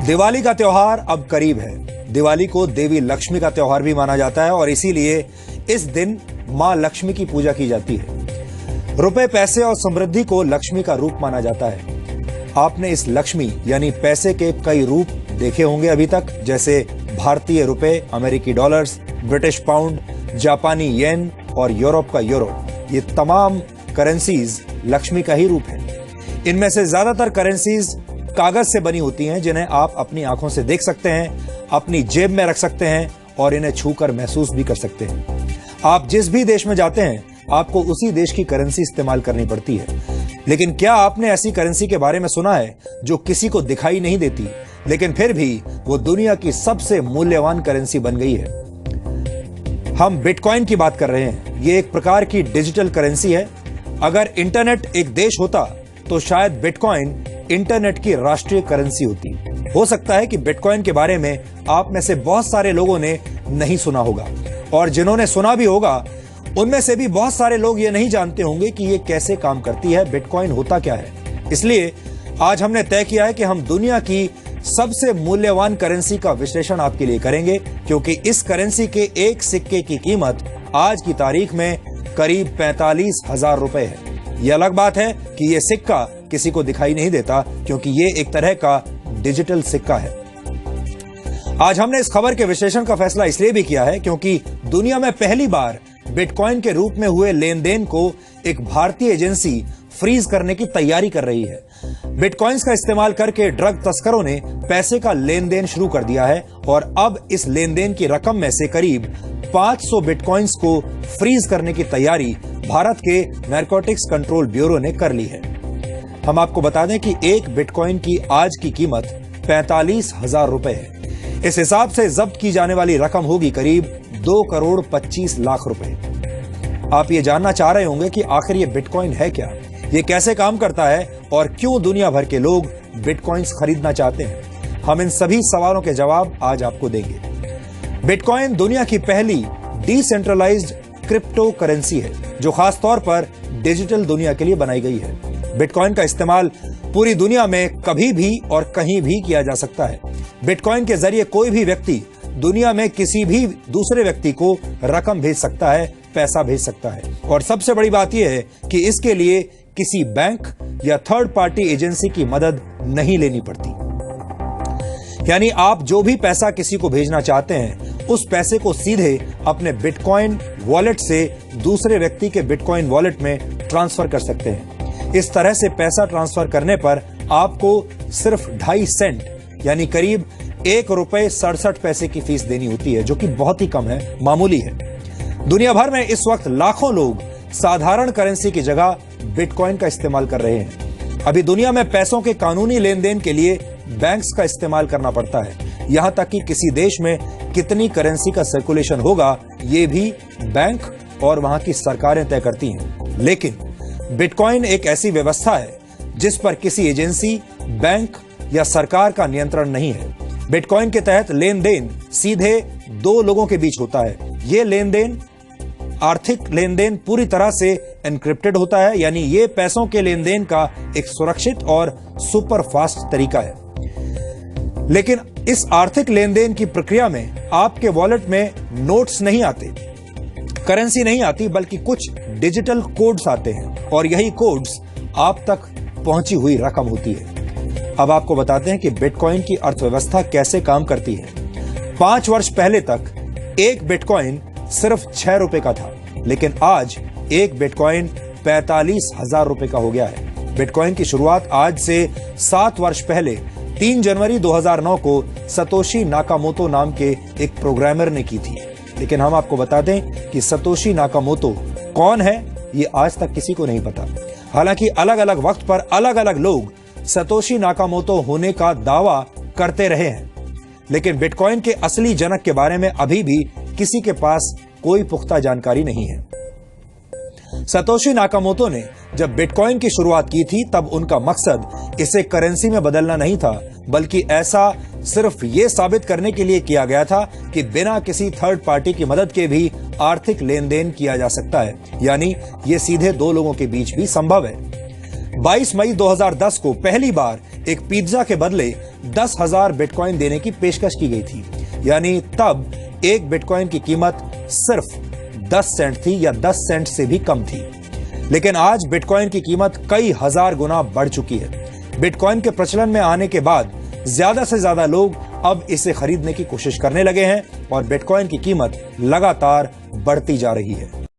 दिवाली का त्योहार अब करीब है। दिवाली को देवी लक्ष्मी का त्योहार भी माना जाता है और इसीलिए इस दिन मां लक्ष्मी की पूजा की जाती है। रुपए, पैसे और समृद्धि को लक्ष्मी का रूप माना जाता है। आपने इस लक्ष्मी यानी पैसे के कई रूप देखे होंगे अभी तक, जैसे भारतीय रुपए, अमेरिकी डॉलर्स, ब्रिटिश पाउंड, जापानी येन और यूरोप का यूरो। ये तमाम करेंसीज लक्ष्मी का ही रूप है। इनमें से ज्यादातर करेंसीज कागज से बनी होती हैं, जिन्हें आप अपनी आंखों से देख सकते हैं, अपनी जेब में रख सकते हैं और इन्हें छूकर महसूस भी कर सकते हैं। आप जिस भी देश में जाते हैं, आपको उसी देश की करेंसी इस्तेमाल करनी पड़ती है। लेकिन क्या आपने ऐसी करेंसी के बारे में सुना है जो किसी को दिखाई नहीं देती, लेकिन फिर भी वो दुनिया की सबसे मूल्यवान करेंसी बन गई है? हम बिटकॉइन की बात कर रहे हैं। ये एक प्रकार की डिजिटल करेंसी है। अगर इंटरनेट एक देश होता तो शायद बिटकॉइन इंटरनेट की राष्ट्रीय करेंसी होती। हो सकता है कि बिटकॉइन के बारे में आप में से बहुत सारे लोगों ने नहीं सुना होगा, और जिन्होंने सुना भी होगा उनमें से भी बहुत सारे लोग ये नहीं जानते होंगे कि ये कैसे काम करती है, बिटकॉइन होता क्या है। इसलिए आज हमने तय किया है कि हम दुनिया की सबसे मूल्यवान करेंसी का विश्लेषण आपके लिए करेंगे, क्योंकि इस करेंसी के एक सिक्के की कीमत आज की तारीख में करीब 45,000 रुपए है। यह अलग बात है कि यह सिक्का किसी को दिखाई नहीं देता, क्योंकि ये एक तरह का डिजिटल सिक्का है। आज हमने इस खबर के विश्लेषण का फैसला इसलिए भी किया है क्योंकि दुनिया में पहली बार बिटकॉइन के रूप में हुए लेन देन को एक भारतीय एजेंसी फ्रीज करने की तैयारी कर रही है। बिटकॉइंस का इस्तेमाल करके ड्रग तस्करों ने पैसे का लेन देन शुरू कर दिया है और अब इस लेन देन की रकम में से करीब 500 बिटकॉइंस को फ्रीज करने की तैयारी भारत के नारकोटिक्स कंट्रोल ब्यूरो ने कर ली है। हम आपको बता दें कि एक बिटकॉइन की आज की कीमत 45,000 रुपए है। इस हिसाब से जब्त की जाने वाली रकम होगी करीब 2 करोड़ 25 लाख रुपए। आप ये जानना चाह रहे होंगे कि आखिर ये बिटकॉइन है क्या, ये कैसे काम करता है और क्यों दुनिया भर के लोग बिटकॉइंस खरीदना चाहते हैं। हम इन सभी सवालों के जवाब आज आपको देंगे। बिटकॉइन दुनिया की पहली डिसेंट्रलाइज्ड क्रिप्टो करेंसी है जो खास तौर पर डिजिटल दुनिया के लिए बनाई गई है। बिटकॉइन का इस्तेमाल पूरी दुनिया में कभी भी और कहीं भी किया जा सकता है। बिटकॉइन के जरिए कोई भी व्यक्ति दुनिया में किसी भी दूसरे व्यक्ति को रकम भेज सकता है, पैसा भेज सकता है। और सबसे बड़ी बात यह है कि इसके लिए किसी बैंक या थर्ड पार्टी एजेंसी की मदद नहीं लेनी पड़ती। यानी आप जो भी पैसा किसी को भेजना चाहते हैं, उस पैसे को सीधे अपने बिटकॉइन वॉलेट से दूसरे व्यक्ति के बिटकॉइन वॉलेट में ट्रांसफर कर सकते हैं। इस तरह से पैसा ट्रांसफर करने पर आपको सिर्फ 2.5 सेंट यानी करीब 1 रुपए 67 पैसे की फीस देनी होती है, जो कि बहुत ही कम है, मामूली है। दुनिया भर में इस वक्त लाखों लोग साधारण करेंसी की जगह बिटकॉइन का इस्तेमाल कर रहे हैं। अभी दुनिया में पैसों के कानूनी लेन देन के लिए बैंक्स का इस्तेमाल करना पड़ता है। यहां तक कि किसी देश में कितनी करेंसी का सर्कुलेशन होगा, ये भी बैंक और वहां की सरकारें तय करती हैं। लेकिन बिटकॉइन एक ऐसी व्यवस्था है जिस पर किसी एजेंसी, बैंक या सरकार का नियंत्रण नहीं है। बिटकॉइन के तहत लेन देन सीधे 2 लोगों के बीच होता है। ये लेन देन, आर्थिक लेन देन, पूरी तरह से एनक्रिप्टेड होता है, यानी ये पैसों के लेन देन का एक सुरक्षित और सुपर फास्ट तरीका है। लेकिन इस आर्थिक लेन देन की प्रक्रिया में आपके वॉलेट में नोट्स नहीं आते, करेंसी नहीं आती, बल्कि कुछ डिजिटल कोड्स आते हैं और यही कोड्स आप तक पहुंची हुई रकम होती है। अब आपको बताते हैं कि बिटकॉइन की अर्थव्यवस्था कैसे काम करती है। 5 वर्ष पहले तक एक बिटकॉइन सिर्फ 6 रुपए का था, लेकिन आज एक बिटकॉइन 45,000 रुपए का हो गया है। बिटकॉइन की शुरुआत आज से 7 वर्ष पहले 3 जनवरी 2009 को सतोशी नाकामोतो नाम के एक प्रोग्रामर ने की थी। लेकिन हम आपको बता दें कि सतोशी नाकामोतो कौन है, ये आज तक किसी को नहीं पता। हालांकि अलग अलग वक्त पर अलग अलग लोग सतोशी नाकामोतो होने का दावा करते रहे हैं, लेकिन बिटकॉइन के असली जनक के बारे में अभी भी किसी के पास कोई पुख्ता जानकारी नहीं है। सतोशी नाकामोतो ने जब बिटकॉइन की शुरुआत की थी, तब उनका मकसद इसे करेंसी में बदलना नहीं था, बल्कि ऐसा सिर्फ ये साबित करने के लिए किया गया था कि बिना किसी थर्ड पार्टी की मदद के भी आर्थिक लेन देन किया जा सकता है, यानी ये सीधे 2 लोगों के बीच भी संभव है। 22 मई 2010 को पहली बार एक पिज्जा के बदले 10,000 बिटकॉइन देने की पेशकश की गई थी। यानी तब एक बिटकॉइन की कीमत सिर्फ 10 सेंट थी या 10 सेंट से भी कम थी। लेकिन आज बिटकॉइन की कीमत कई हजार गुना बढ़ चुकी है। बिटकॉइन के प्रचलन में आने के बाद ज्यादा से ज्यादा लोग अब इसे खरीदने की कोशिश करने लगे हैं और बिटकॉइन की कीमत लगातार बढ़ती जा रही है।